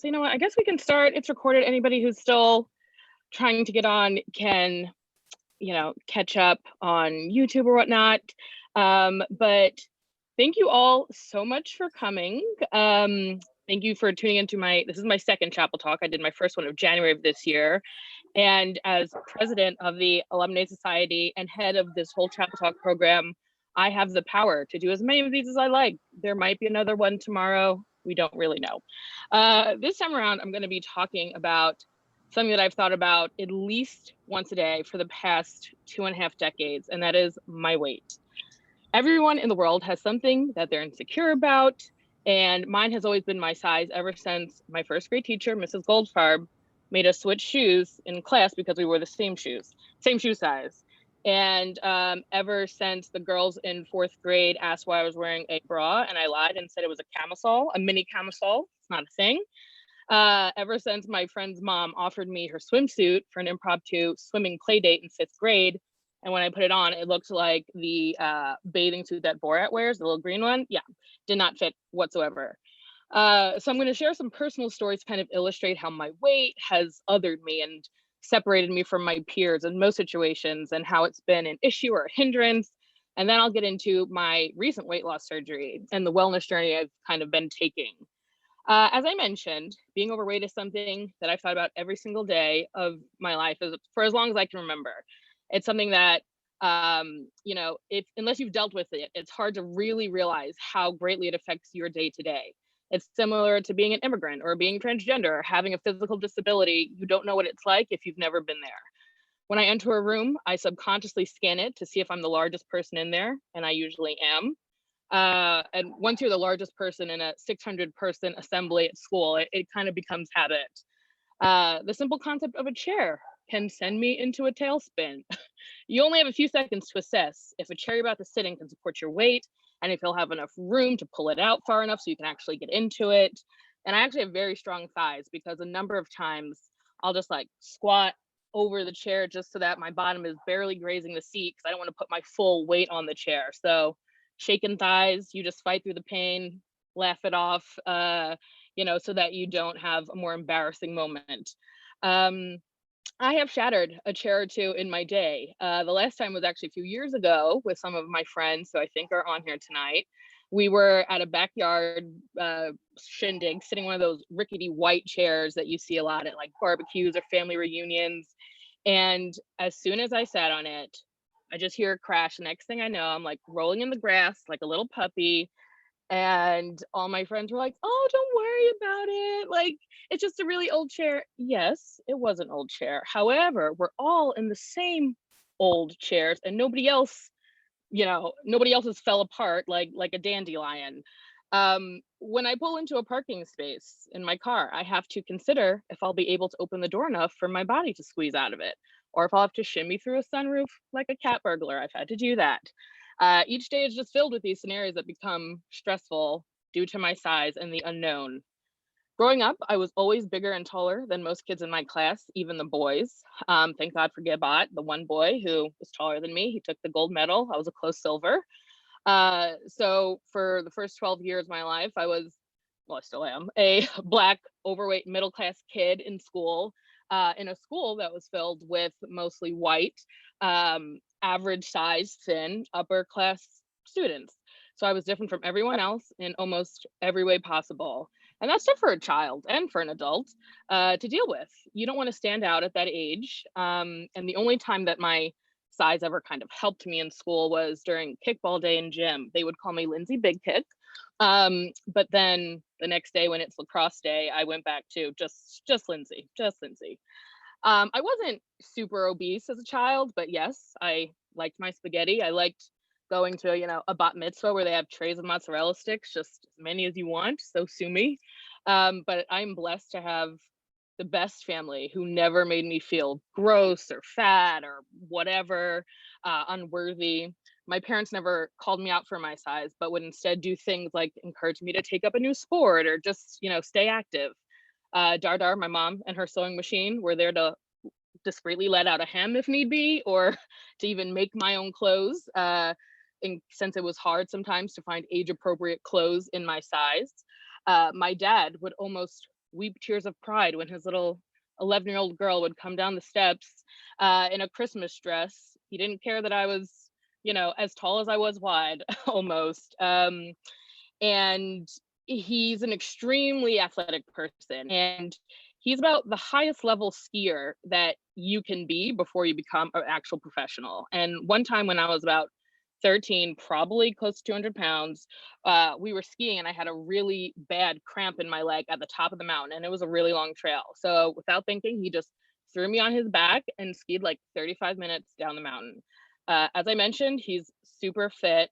So you know what? I guess we can start. It's recorded. Anybody who's still trying to get on can, catch up on YouTube or whatnot. But thank you all so much for coming. Thank you for tuning into this is my second chapel talk. I did my first one of January of this year. And as president of the Alumnae Society and head of this whole chapel talk program, I have the power to do as many of these as I like. There might be another one tomorrow. We don't really know. This time around, I'm going to be talking about something that I've thought about at least once a day for the past 2.5 decades, and that is my weight. Everyone in the world has something that they're insecure about, and mine has always been my size ever since my first grade teacher, Mrs. Goldfarb, made us switch shoes in class because we wore the same shoe size. And ever since the girls in 4th grade asked why I was wearing a bra, and I lied and said it was a camisole, a mini camisole. It's not a thing. Ever since my friend's mom offered me her swimsuit for an impromptu swimming play date in 5th grade. And when I put it on, it looked like the bathing suit that Borat wears, the little green one. Yeah, did not fit whatsoever. So I'm going to share some personal stories to kind of illustrate how my weight has othered me and separated me from my peers in most situations, and how it's been an issue or a hindrance. And then I'll get into my recent weight loss surgery and the wellness journey I've kind of been taking. As I mentioned, being overweight is something that I've thought about every single day of my life for as long as I can remember. It's something that, unless you've dealt with it, it's hard to really realize how greatly it affects your day to day. It's similar to being an immigrant or being transgender or having a physical disability. You don't know what it's like if you've never been there. When I enter a room, I subconsciously scan it to see if I'm the largest person in there, and I usually am. And once you're the largest person in a 600-person assembly at school, it kind of becomes habit. The simple concept of a chair can send me into a tailspin. You only have a few seconds to assess if a chair you're about to sit in can support your weight, and if you'll have enough room to pull it out far enough so you can actually get into it. And I actually have very strong thighs, because a number of times I'll just like squat over the chair just so that my bottom is barely grazing the seat, because I don't want to put my full weight on the chair. So shaken thighs, you just fight through the pain, laugh it off, so that you don't have a more embarrassing moment. I have shattered a chair or two in my day. The last time was actually a few years ago with some of my friends, who I think are on here tonight. We were at a backyard shindig, sitting in one of those rickety white chairs that you see a lot at like barbecues or family reunions. And as soon as I sat on it, I just hear a crash. The next thing I know, I'm like rolling in the grass like a little puppy. And all my friends were like, "Oh, don't worry about it. Like, it's just a really old chair." Yes, it was an old chair. However, we're all in the same old chairs, and nobody else's fell apart like a dandelion. When I pull into a parking space in my car, I have to consider if I'll be able to open the door enough for my body to squeeze out of it, or if I'll have to shimmy through a sunroof like a cat burglar. I've had to do that. Each day is just filled with these scenarios that become stressful due to my size and the unknown. Growing up, I was always bigger and taller than most kids in my class, even the boys. Thank God for Gabat, the one boy who was taller than me. He took the gold medal. I was a close silver. So for the first 12 years of my life, I still am, a Black, overweight, middle-class kid in school, in a school that was filled with mostly white, average size, thin, upper class students. So I was different from everyone else in almost every way possible. And that's tough for a child and for an adult to deal with. You don't want to stand out at that age. And the only time that my size ever kind of helped me in school was during kickball day in gym. They would call me Lindsay Big Kick. But then the next day when it's lacrosse day, I went back to just Lindsay. I wasn't super obese as a child, but yes, I liked my spaghetti. I liked going to, a bat mitzvah where they have trays of mozzarella sticks, just as many as you want. So sue me. But I'm blessed to have the best family who never made me feel gross or fat or whatever, unworthy. My parents never called me out for my size, but would instead do things like encourage me to take up a new sport or just, stay active. Dar, my mom, and her sewing machine were there to discreetly let out a hem if need be, or to even make my own clothes. Since it was hard sometimes to find age appropriate clothes in my size. My dad would almost weep tears of pride when his little 11-year-old girl would come down the steps in a Christmas dress. He didn't care that I was, as tall as I was wide almost. And he's an extremely athletic person, and he's about the highest level skier that you can be before you become an actual professional. And one time when I was about 13, probably close to 200 pounds, we were skiing and I had a really bad cramp in my leg at the top of the mountain, and it was a really long trail. So without thinking, he just threw me on his back and skied like 35 minutes down the mountain. As I mentioned, he's super fit.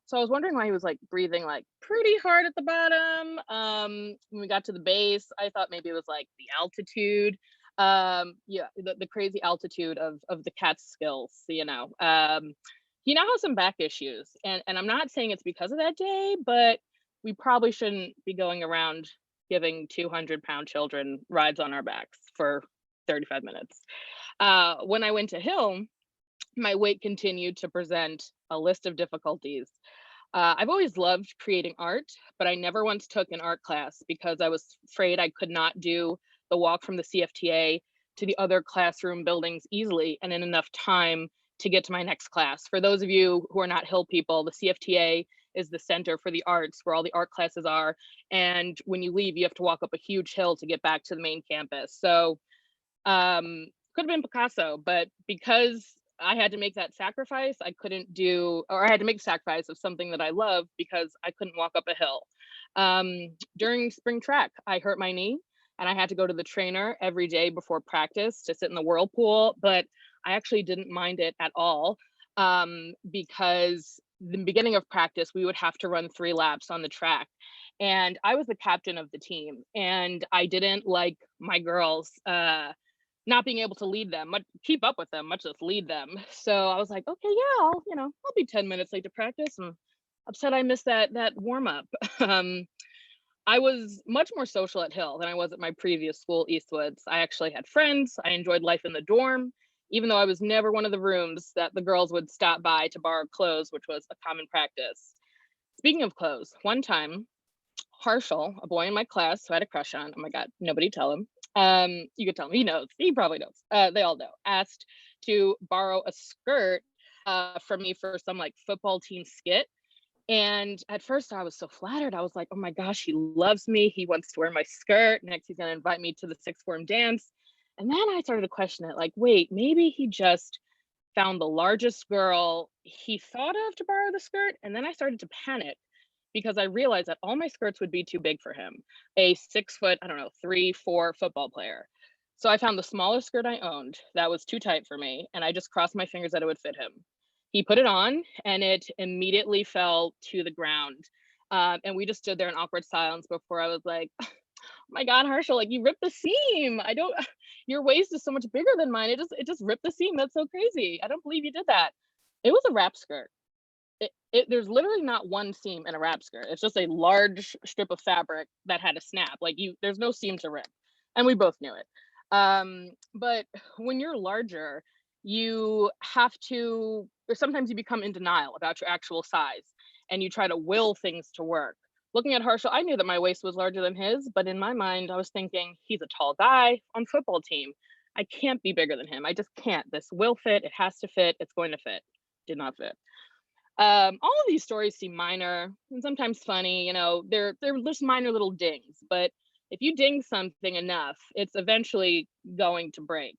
So I was wondering why he was like breathing like pretty hard at the bottom. When we got to the base, I thought maybe it was like the altitude. Yeah, the crazy altitude of the cat's skills. He now has some back issues, and I'm not saying it's because of that day, but we probably shouldn't be going around giving 200-pound children rides on our backs for 35 minutes. When I went to Hill, my weight continued to present a list of difficulties. I've always loved creating art, but I never once took an art class because I was afraid I could not do the walk from the CFTA to the other classroom buildings easily and in enough time to get to my next class. For those of you who are not Hill people, the CFTA is the center for the arts where all the art classes are. And when you leave, you have to walk up a huge hill to get back to the main campus. So could have been Picasso, but because I had to make that sacrifice, I couldn't do, or I had to make a sacrifice of something that I love because I couldn't walk up a hill. During spring track, I hurt my knee and I had to go to the trainer every day before practice to sit in the whirlpool, but I actually didn't mind it at all because the beginning of practice, we would have to run 3 laps on the track. And I was the captain of the team, and I didn't like my girls not being able to lead them, keep up with them, much less lead them. So I was like, okay, yeah, I'll be 10 minutes late to practice. I'm upset I missed that warm up. I was much more social at Hill than I was at my previous school, Eastwoods. I actually had friends. I enjoyed life in the dorm, even though I was never one of the rooms that the girls would stop by to borrow clothes, which was a common practice. Speaking of clothes, one time, Harshal, a boy in my class who I had a crush on, oh my God, nobody tell him. You could tell him, he knows, he probably knows. They all know, asked to borrow a skirt from me for some like football team skit. And at first I was so flattered. I was like, oh my gosh, he loves me. He wants to wear my skirt. Next, he's going to invite me to the sixth form dance. And then I started to question it like, wait, maybe he just found the largest girl he thought of to borrow the skirt. And then I started to panic because I realized that all my skirts would be too big for him, a 6 foot, I don't know, 3, 4 football player. So I found the smallest skirt I owned that was too tight for me, and I just crossed my fingers that it would fit him. He put it on, and it immediately fell to the ground. And we just stood there in awkward silence before I was like, oh my God, Harshal, like you ripped the seam. I don't, your waist is so much bigger than mine. It just ripped the seam. That's so crazy. I don't believe you did that. It was a wrap skirt. There's literally not one seam in a wrap skirt. It's just a large strip of fabric that had a snap. Like there's no seam to rip, and we both knew it. But when you're larger, you have to, or sometimes you become in denial about your actual size, and you try to will things to work. Looking at Harshal, I knew that my waist was larger than his, but in my mind, I was thinking he's a tall guy on football team. I can't be bigger than him. I just can't. This will fit. It has to fit. It's going to fit. Did not fit. All of these stories seem minor and sometimes funny, they're just minor little dings, but if you ding something enough, it's eventually going to break.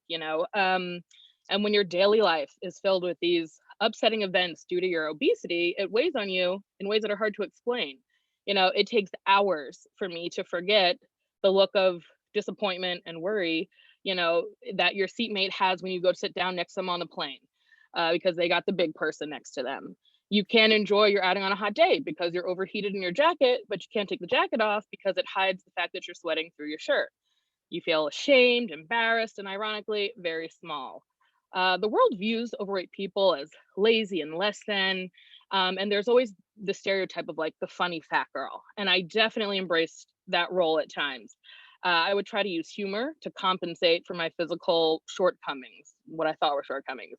And when your daily life is filled with these upsetting events due to your obesity, it weighs on you in ways that are hard to explain. It takes hours for me to forget the look of disappointment and worry, that your seatmate has when you go sit down next to them on the plane, because they got the big person next to them. You can't enjoy your outing on a hot day because you're overheated in your jacket, but you can't take the jacket off because it hides the fact that you're sweating through your shirt. You feel ashamed, embarrassed, and ironically, very small. The world views overweight people as lazy and less than, and there's always the stereotype of like the funny fat girl. And I definitely embraced that role at times. I would try to use humor to compensate for my physical shortcomings, what I thought were shortcomings.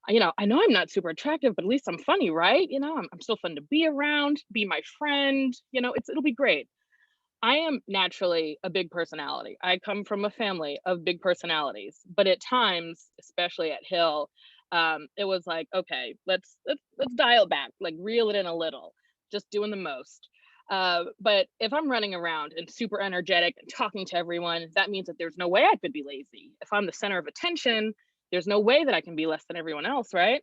I know I'm not super attractive, but at least I'm funny, right? I'm still fun to be around, be my friend, it'll be great. I am naturally a big personality. I come from a family of big personalities, but at times, especially at Hill, it was like, okay, let's dial it back, like reel it in a little, just doing the most. But if I'm running around and super energetic and talking to everyone, that means that there's no way I could be lazy. If I'm the center of attention, there's no way that I can be less than everyone else, right?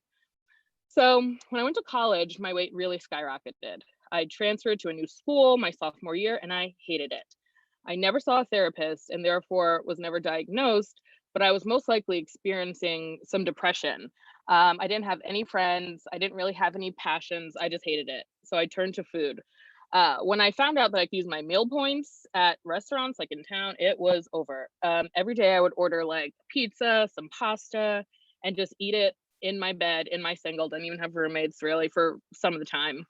So when I went to college, my weight really skyrocketed. I transferred to a new school my sophomore year and I hated it. I never saw a therapist and therefore was never diagnosed, but I was most likely experiencing some depression. I didn't have any friends. I didn't really have any passions. I just hated it. So I turned to food. When I found out that I could use my meal points at restaurants like in town, it was over. Every day I would order like pizza, some pasta, and just eat it in my bed, in my single, didn't even have roommates really for some of the time.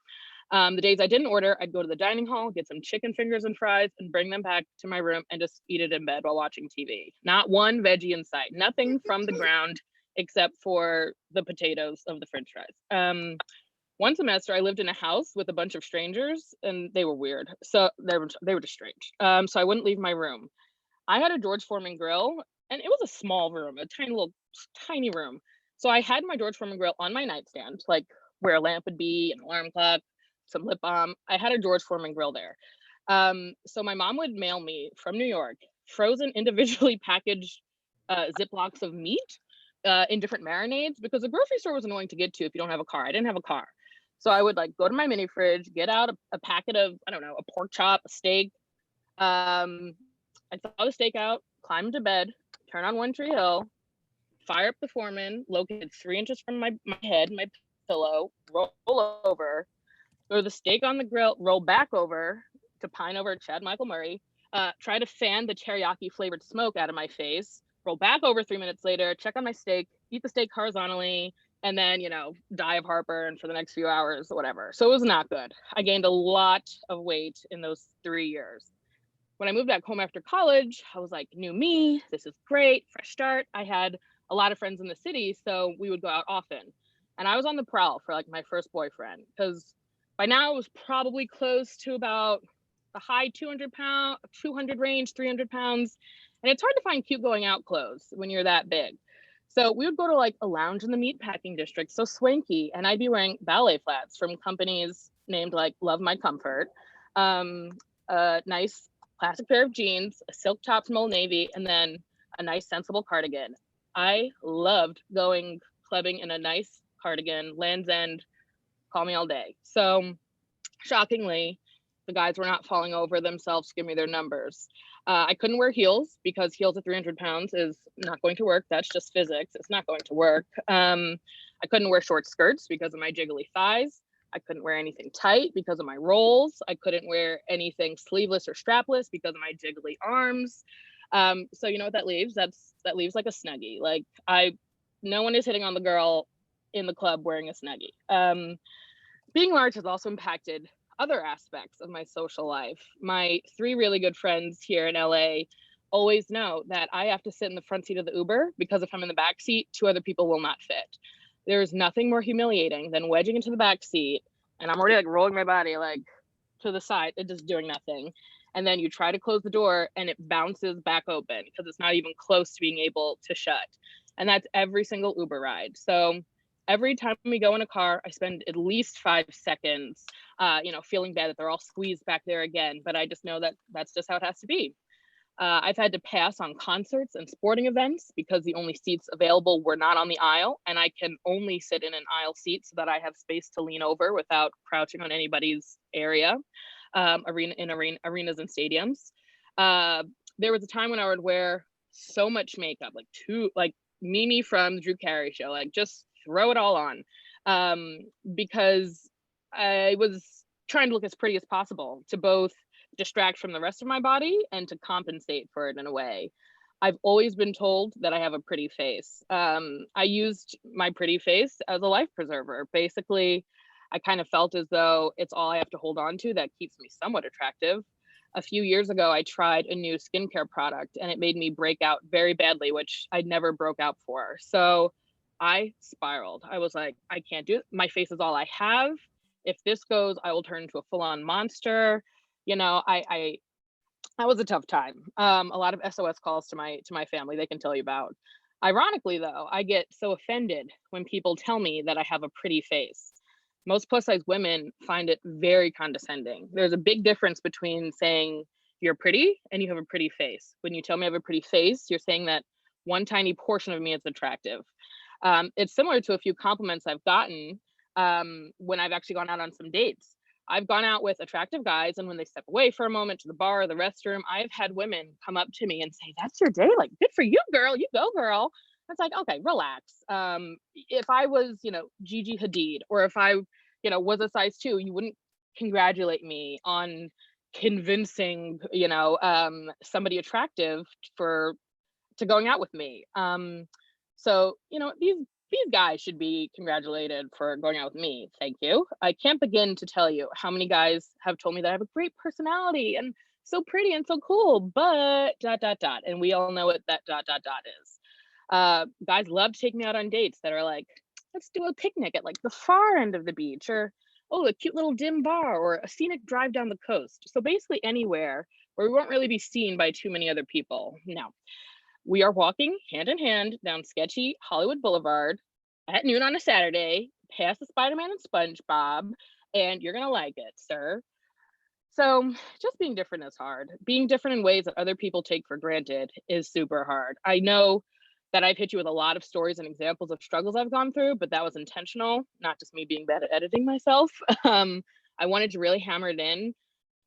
The days I didn't order, I'd go to the dining hall, get some chicken fingers and fries, and bring them back to my room and just eat it in bed while watching TV. Not one veggie in sight, nothing from the ground except for the potatoes of the French fries. One semester, I lived in a house with a bunch of strangers, and they were weird. So they were just strange. So I wouldn't leave my room. I had a George Foreman grill, and it was a small room, a tiny room. So I had my George Foreman grill on my nightstand, like where a lamp would be, an alarm clock, some lip balm. I had a George Foreman grill there. So my mom would mail me from New York frozen, individually packaged Ziplocs of meat in different marinades because the grocery store was annoying to get to if you don't have a car. I didn't have a car. So I would like go to my mini fridge, get out a packet of, I don't know, a pork chop, a steak, um, I thaw the steak out, climb into bed, turn on One Tree Hill, fire up the Foreman, located 3 inches from my head, my pillow, roll over, throw the steak on the grill, roll back over to pine over Chad Michael Murray, try to fan the teriyaki flavored smoke out of my face, roll back over 3 minutes later, check on my steak, eat the steak horizontally, and then, die of heartburn for the next few hours, whatever. So it was not good. I gained a lot of weight in those 3 years. When I moved back home after college, I was like, new me, this is great, fresh start. I had a lot of friends in the city, so we would go out often. And I was on the prowl for like my first boyfriend because by now it was probably close to about the high 200 range, 300 pounds. And it's hard to find cute going out clothes when you're that big. So we would go to like a lounge in the meatpacking district, so swanky, and I'd be wearing ballet flats from companies named like Love My Comfort, a nice classic pair of jeans, a silk top from Old Navy, and then a nice sensible cardigan. I loved going clubbing in a nice cardigan, Land's End, call me all day. So shockingly, the guys were not falling over themselves to give me their numbers. I couldn't wear heels because heels at 300 pounds is not going to work. That's just physics. It's not going to work. I couldn't wear short skirts because of my jiggly thighs. I couldn't wear anything tight because of my rolls. I couldn't wear anything sleeveless or strapless because of my jiggly arms. So you know what that leaves? That leaves like a snuggie. Like no one is hitting on the girl in the club wearing a snuggie. Being large has also impacted other aspects of my social life. My 3 really good friends here in LA always know that I have to sit in the front seat of the Uber because if I'm in the back seat, 2 other people will not fit. There's nothing more humiliating than wedging into the back seat and I'm already like rolling my body like to the side and just doing nothing. And then you try to close the door and it bounces back open because it's not even close to being able to shut. And that's every single Uber ride. So every time we go in a car, I spend at least 5 seconds, feeling bad that they're all squeezed back there again. But I just know that that's just how it has to be. I've had to pass on concerts and sporting events because the only seats available were not on the aisle, and I can only sit in an aisle seat so that I have space to lean over without crouching on anybody's area. Arenas and stadiums. There was a time when I would wear so much makeup, like Mimi from the Drew Carey Show, like just throw it all on, because I was trying to look as pretty as possible to both distract from the rest of my body and to compensate for it in a way. I've always been told that I have a pretty face. I used my pretty face as a life preserver. Basically, I kind of felt as though it's all I have to hold on to that keeps me somewhat attractive. A few years ago, I tried a new skincare product and it made me break out very badly, which I never broke out for. So I spiraled. I was like, I can't do it. My face is all I have. If this goes, I will turn into a full-on monster. I That was a tough time. A lot of SOS calls to my family they can tell you about. Ironically, though, I get so offended when people tell me that I have a pretty face. Most plus size women find it very condescending. There's a big difference between saying you're pretty and you have a pretty face. When you tell me I have a pretty face, you're saying that one tiny portion of me is attractive. It's similar to a few compliments I've gotten when I've actually gone out on some dates. I've gone out with attractive guys, and when they step away for a moment to the bar or the restroom, I've had women come up to me and say, "That's your day? Like, good for you, girl. You go, girl." It's like, okay, relax. If I was, Gigi Hadid, or if I, was a size two, you wouldn't congratulate me on convincing, somebody attractive for to going out with me. So, these guys should be congratulated for going out with me. Thank you. I can't begin to tell you how many guys have told me that I have a great personality and so pretty and so cool, but dot dot dot. And we all know what that dot dot dot is. Guys love to take me out on dates that are like, let's do a picnic at like the far end of the beach, or oh, a cute little dim bar, or a scenic drive down the coast. So basically anywhere where we won't really be seen by too many other people. No, we are walking hand in hand down sketchy Hollywood Boulevard at noon on a Saturday, past the Spider-Man and SpongeBob, and you're gonna like it, sir. So, just being different is hard. Being different in ways that other people take for granted is super hard. I know that I've hit you with a lot of stories and examples of struggles I've gone through, but that was intentional, not just me being bad at editing myself. I wanted to really hammer it in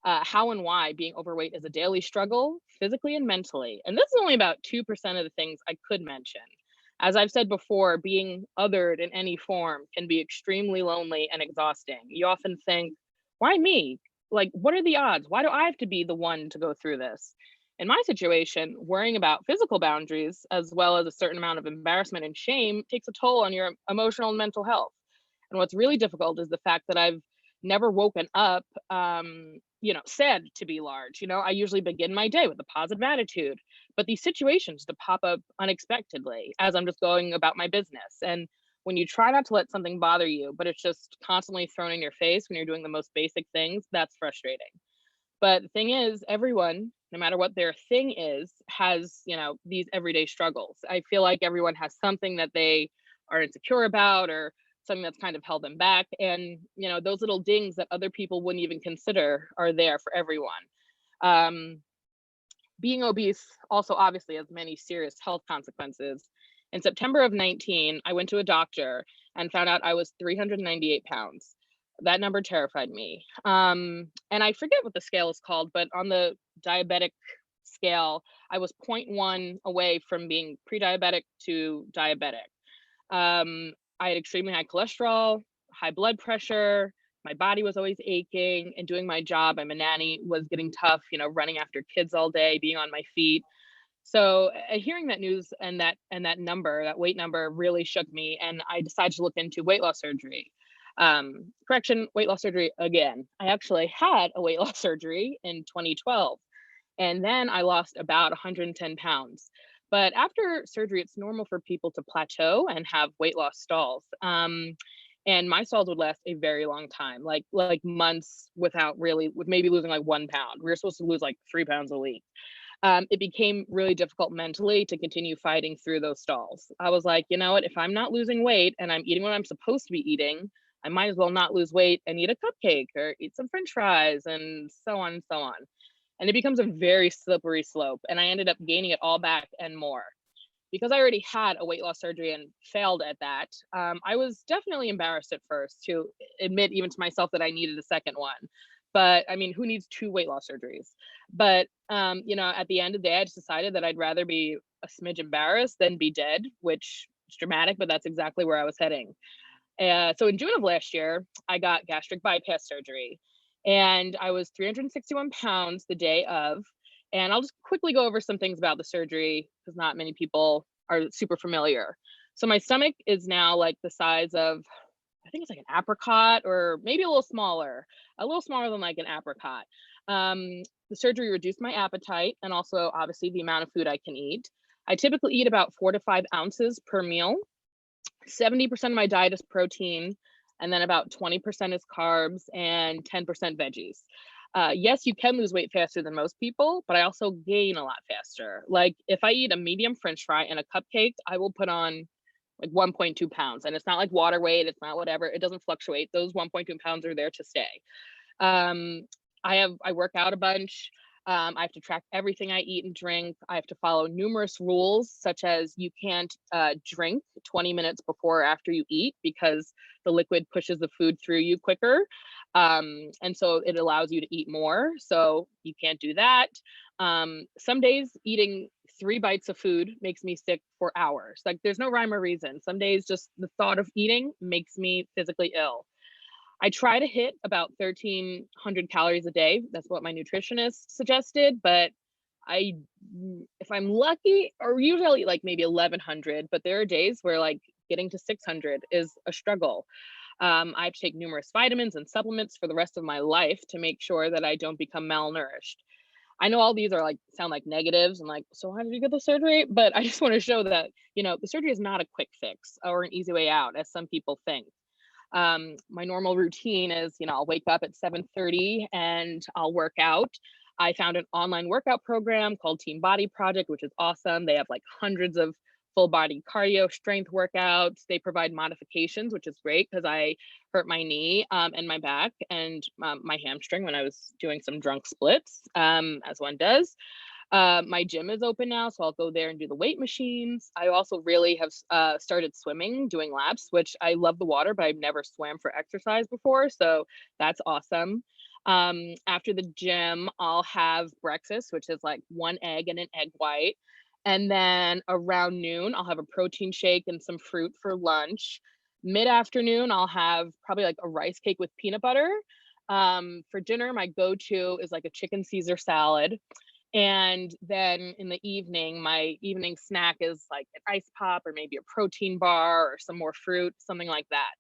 how and why being overweight is a daily struggle, physically and mentally. And this is only about 2% of the things I could mention. As I've said before, being othered in any form can be extremely lonely and exhausting. You often think, why me? Like, what are the odds? Why do I have to be the one to go through this? In my situation, worrying about physical boundaries, as well as a certain amount of embarrassment and shame, takes a toll on your emotional and mental health. And what's really difficult is the fact that I've never woken up, sad to be large. I usually begin my day with a positive attitude, but these situations to pop up unexpectedly as I'm just going about my business. And when you try not to let something bother you, but it's just constantly thrown in your face when you're doing the most basic things, that's frustrating. But the thing is, everyone, no matter what their thing is, has, these everyday struggles. I feel like everyone has something that they are insecure about, or something that's kind of held them back. And, those little dings that other people wouldn't even consider are there for everyone. Um, Being obese also obviously has many serious health consequences. In September of 19, I went to a doctor and found out I was 398 pounds. That number terrified me. And I forget what the scale is called, but on the diabetic scale, I was point 0.1 away from being pre-diabetic to diabetic. I had extremely high cholesterol, high blood pressure. My body was always aching, and doing my job, I'm a nanny, was getting tough, running after kids all day, being on my feet. So hearing that news and that number, that weight number, really shook me, and I decided to look into weight loss surgery. Correction, weight loss surgery again. I actually had a weight loss surgery in 2012, and then I lost about 110 pounds. But after surgery, it's normal for people to plateau and have weight loss stalls. And my stalls would last a very long time, like months without really, with maybe losing like 1 pound. We were supposed to lose like 3 pounds a week. It became really difficult mentally to continue fighting through those stalls. I was like, you know what? If I'm not losing weight and I'm eating what I'm supposed to be eating, I might as well not lose weight and eat a cupcake or eat some French fries, and so on and so on. And it becomes a very slippery slope. And I ended up gaining it all back and more. Because I already had a weight loss surgery and failed at that, I was definitely embarrassed at first to admit even to myself that I needed a second one. But I mean, who needs two weight loss surgeries? But at the end of the day, I just decided that I'd rather be a smidge embarrassed than be dead, which is dramatic, but that's exactly where I was heading. So in June of last year, I got gastric bypass surgery, and I was 361 pounds the day of. And I'll just quickly go over some things about the surgery because not many people are super familiar. So my stomach is now like the size of, I think it's like an apricot, or maybe a little smaller than like an apricot. The surgery reduced my appetite and also obviously the amount of food I can eat. I typically eat about 4 to 5 ounces per meal. 70% of my diet is protein, and then about 20% is carbs and 10% veggies. Yes, you can lose weight faster than most people, but I also gain a lot faster. Like if I eat a medium French fry and a cupcake, I will put on like 1.2 pounds, and it's not like water weight. It's not whatever. It doesn't fluctuate. Those 1.2 pounds are there to stay. Um, I work out a bunch. I have to track everything I eat and drink. I have to follow numerous rules, such as you can't drink 20 minutes before or after you eat because the liquid pushes the food through you quicker. And so it allows you to eat more. So you can't do that. Some days eating 3 bites of food makes me sick for hours. Like there's no rhyme or reason. Some days just the thought of eating makes me physically ill. I try to hit about 1,300 calories a day. That's what my nutritionist suggested, but I if I'm lucky, or usually like maybe 1,100, but there are days where like getting to 600 is a struggle. I have to take numerous vitamins and supplements for the rest of my life to make sure that I don't become malnourished. I know all these are like sound like negatives and like, so how did you get the surgery? But I just want to show that, the surgery is not a quick fix or an easy way out, as some people think. My normal routine is, I'll wake up at 7:30 and I'll work out. I found an online workout program called Team Body Project, which is awesome. They have like hundreds of full body cardio strength workouts. They provide modifications, which is great because I hurt my knee and my back and my hamstring when I was doing some drunk splits, as one does. My gym is open now, so I'll go there and do the weight machines. I also really have started swimming, doing laps, which I love the water, but I've never swam for exercise before, so that's awesome. After the gym, I'll have breakfast, which is like one egg and an egg white. And then around noon, I'll have a protein shake and some fruit for lunch. Mid-afternoon, I'll have probably like a rice cake with peanut butter. For dinner, my go-to is like a chicken Caesar salad. And then in the evening, my evening snack is like an ice pop or maybe a protein bar or some more fruit, something like that.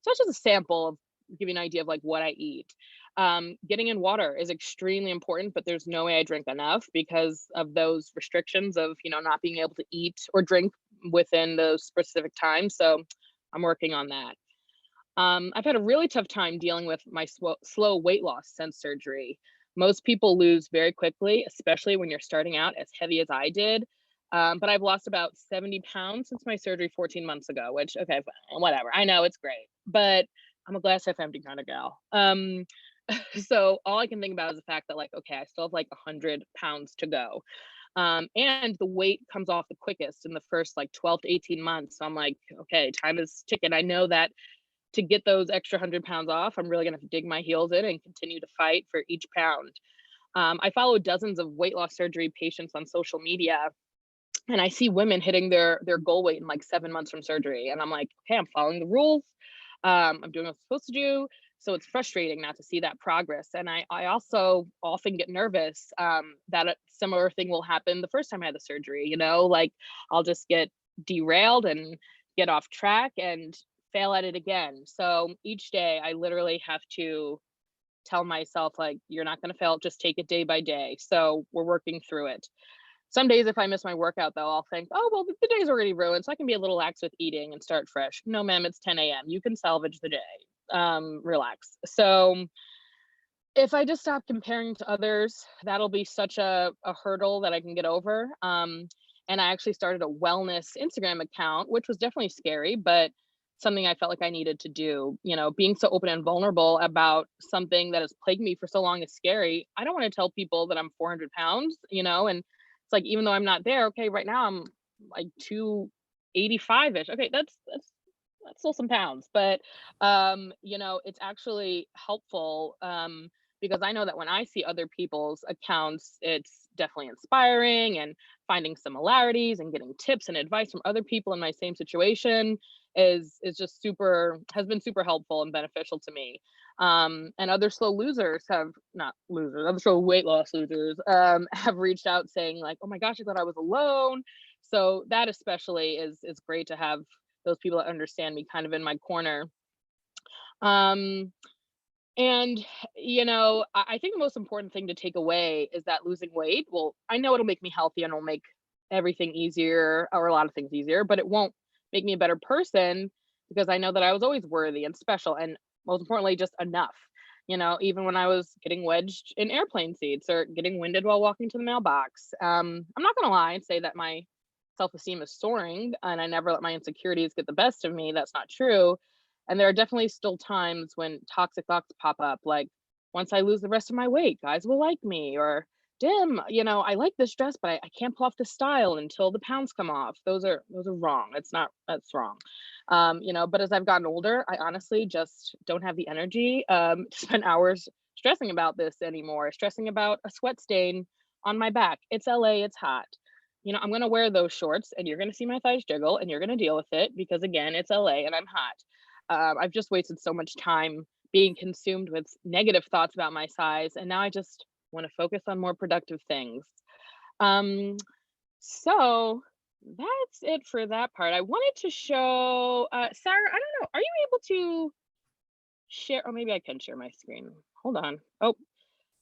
So that's just a sample of give you an idea of like what I eat. Getting in water is extremely important, but there's no way I drink enough because of those restrictions of, not being able to eat or drink within those specific times. So I'm working on that. I've had a really tough time dealing with my slow weight loss since surgery. Most people lose very quickly, especially when you're starting out as heavy as I did. But I've lost about 70 pounds since my surgery 14 months ago, which, okay, whatever. I know it's great, but I'm a glass half empty kind of gal. So all I can think about is the fact that, like, okay, I still have like 100 pounds to go. And the weight comes off the quickest in the first like 12 to 18 months. So I'm like, okay, time is ticking. I know that to get those extra 100 pounds off, I'm really gonna have to dig my heels in and continue to fight for each pound. I follow dozens of weight loss surgery patients on social media, and I see women hitting their goal weight in like 7 months from surgery, and I'm like, okay, I'm following the rules. I'm doing what I'm supposed to do. So it's frustrating not to see that progress. And I also often get nervous that a similar thing will happen the first time I had the surgery, like I'll just get derailed and get off track and fail at it again. So each day I literally have to tell myself, like, you're not going to fail, just take it day by day. So we're working through it. Some days, if I miss my workout, though, I'll think, oh, well, the day's already ruined, so I can be a little lax with eating and start fresh. No, ma'am, it's 10 a.m. You can salvage the day. Relax. So if I just stop comparing to others, that'll be such a hurdle that I can get over. And I actually started a wellness Instagram account, which was definitely scary, but something I felt like I needed to do. Being so open and vulnerable about something that has plagued me for so long is scary. I don't want to tell people that I'm 400 pounds, and it's like, even though I'm not there, okay, right now I'm like 285-ish. Okay, that's still some pounds, but it's actually helpful because I know that when I see other people's accounts, it's definitely inspiring, and finding similarities and getting tips and advice from other people in my same situation is just has been super helpful and beneficial to me. And other slow losers have not losers, other slow weight loss losers have reached out saying like, oh my gosh, I thought I was alone. So that especially is great to have those people that understand me kind of in my corner. Um, and I think the most important thing to take away is that losing weight, well, I know it'll make me healthy and it'll make everything easier, or a lot of things easier, but it won't make me a better person because I know that I was always worthy and special, and most importantly, just enough. Even when I was getting wedged in airplane seats or getting winded while walking to the mailbox. I'm not going to lie and say that my self-esteem is soaring and I never let my insecurities get the best of me. That's not true. And there are definitely still times when toxic thoughts pop up, like, once I lose the rest of my weight, guys will like me, or damn, I like this dress, but I can't pull off the style until the pounds come off. Those are wrong. That's wrong. But as I've gotten older, I honestly just don't have the energy to spend hours stressing about this anymore, stressing about a sweat stain on my back. It's LA, it's hot. I'm gonna wear those shorts and you're gonna see my thighs jiggle and you're gonna deal with it because again, it's LA and I'm hot. I've just wasted so much time being consumed with negative thoughts about my size, and now I just want to focus on more productive things. Um, so that's it for that part. I wanted to show Sarah, I don't know, are you able to share, or maybe I can share my screen. Hold on. Oh,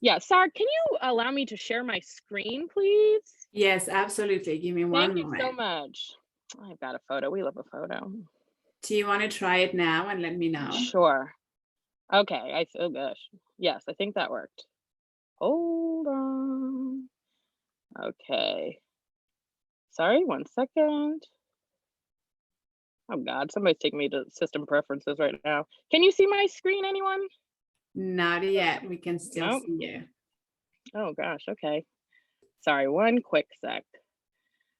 yeah, Sarah, can you allow me to share my screen, please? Yes, absolutely. Give me Thank one you so moment. much. I've got a photo. We love a photo. Do you want to try it now and let me know? Sure. Okay, oh gosh. Yes, I think that worked. Hold on. Okay. Sorry, 1 second. Oh God, somebody's taking me to system preferences right now. Can you see my screen, anyone? Not yet. We can still No. see you. Oh gosh, okay. Sorry, one quick sec.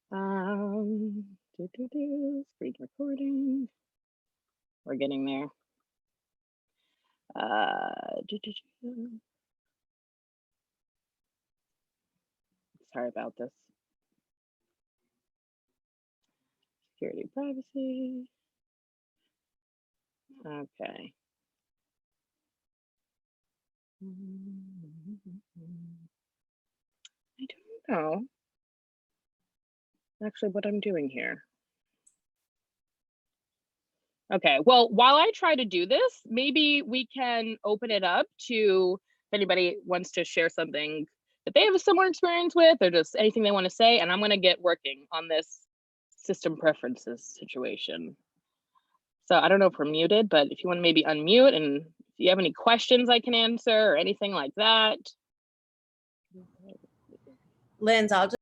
Screen recording. We're getting there. Sorry about this. Security, privacy. Okay. I don't know actually what I'm doing here. Okay, well, while I try to do this, maybe we can open it up to if anybody wants to share something that they have a similar experience with or just anything they want to say, and I'm going to get working on this system preferences situation. So I don't know if we're muted, but if you want to maybe unmute and if you have any questions I can answer or anything like that. Linz, I'll just